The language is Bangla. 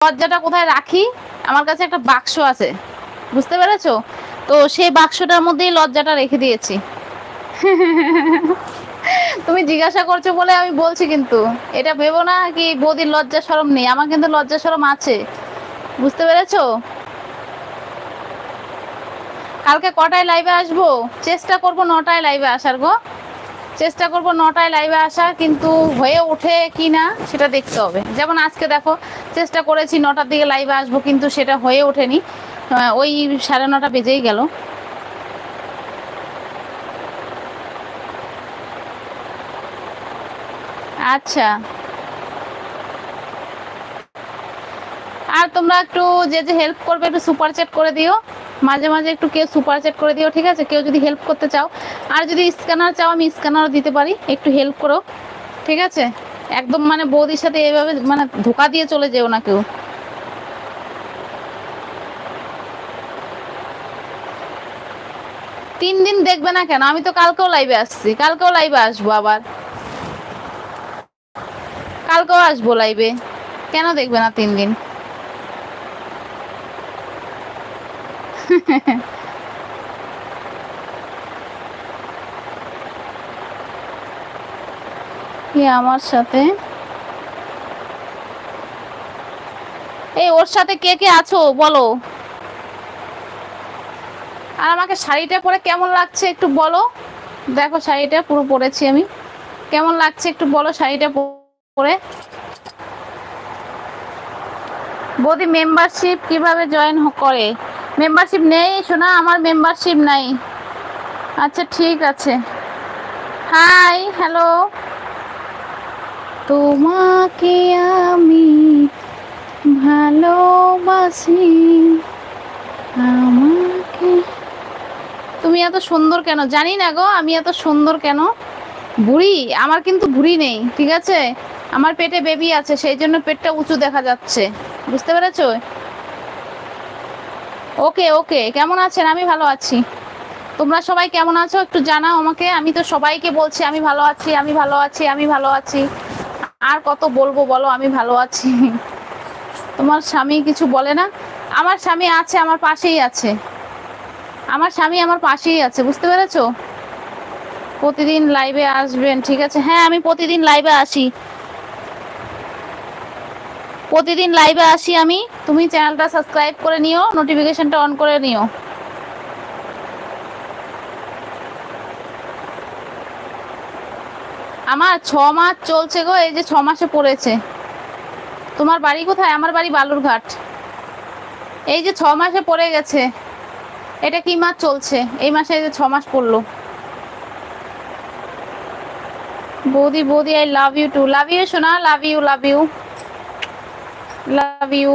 লজ্জাটা কোথায় রাখি, আমার কাছে একটা বাক্স আছে, বুঝতে পেরেছো? তো সেই বাক্সটার মধ্যেই লজ্জাটা রেখে দিয়েছি। তুমি জিজ্ঞাসা করছো বলে আমি বলছি, কিন্তু এটা ভেবো না কি বৌদির লজ্জা শরম নেই, আমার কিন্তু লজ্জা শরম আছে, বুঝতে পেরেছো? কালকে কটায় লাইভে আসবো? চেষ্টা করবো 9টায় লাইভে আসার গো, চেষ্টা করবো 9টায় লাইভে আসার, কিন্তু হয়ে ওঠে কি না সেটা দেখতে হবে। যেমন আজকে দেখো, চেষ্টা করেছি 9টার দিকে লাইভে আসবো, কিন্তু সেটা হয়ে ওঠেনি, ওই 9:30 বেজেই গেল। আচ্ছা, আর তোমরা একটু যে যে হেল্প করবে একটু সুপার চ্যাট করে দিও, মাঝে মাঝে একটু কেউ সুপার চ্যাট করে দিও, ঠিক আছে? কেউ যদি হেল্প করতে চাও, আর যদি স্ক্যানার চাও আমি স্ক্যানারও দিতে পারি, একটু হেল্প করো, ঠিক আছে? একদম মানে বৌদির সাথে এইভাবে মানে ধোকা দিয়ে চলে যেও না কেউ। 3 দিন দেখবে না কেন? আমি তো কালকেও লাইভে আসছি, কালকেও লাইভে আসবো, আবার কালকেও আসবো লাইভে, কেন দেখবে না 3 দিন? কি আমার সাথে? এই ওর সাথে কে কে আছো বলো, আর আমাকে শাড়িটা পরে কেমন লাগছে একটু বলো। দেখো শাড়িটা পুরো পরেছি আমি, কেমন লাগছে একটু বলো শাড়িটা পরে। বৌদি মেম্বারশিপ কিভাবে জয়েন করে? মেম্বারশিপ নেই শোনা, আমার মেম্বারশিপ নাই। আচ্ছা ঠিক আছে, হাই হ্যালো। তোমাকে আমি ভালোবাসি, আমাকে। তুমি এত সুন্দর কেন? জানি না গো আমি এত সুন্দর কেন। বুড়ি? আমার কিন্তু বুড়ি নেই, ঠিক আছে? আমার পেটে বেবি আছে, সেই জন্য পেটটা উঁচু দেখা যাচ্ছে, বুঝতে পেরেছো? ওকে ওকে, কেমন আছেন? আমি ভালো আছি, তোমরা সবাই কেমন আছো একটু জানাও আমাকে। আমি তো সবাইকে বলছি আমি ভালো আছি, আমি ভালো আছি, আমি ভালো আছি, আর কত বলবো বলো আমি ভালো আছি। তোমার স্বামী কিছু বলে না? আমার স্বামী আছে, আমার পাশেই আছে, আমার স্বামী আমার পাশেই আছে, বুঝতে পেরেছো? প্রতিদিন লাইভে আসবেন, ঠিক আছে? হ্যাঁ আমি প্রতিদিন লাইভে আসি, প্রতিদিন লাইভে আসি আমি। তুমি চ্যানেলটা সাবস্ক্রাইব করে নিও, নোটিফিকেশনটা অন করে নিও। আমার 6 মাস চলছে গো, এই যে 6 মাসে পড়েছে। তোমার বাড়ি কোথায়? আমার বাড়ি বালুরঘাট। এই যে 6 মাসে পড়ে গেছে, এটা কি মাস চলছে? এই মাসে এই যে 6 মাস পড়লো। বৌদি বৌদি I love you too, love you সোনা, love you, love you, love you.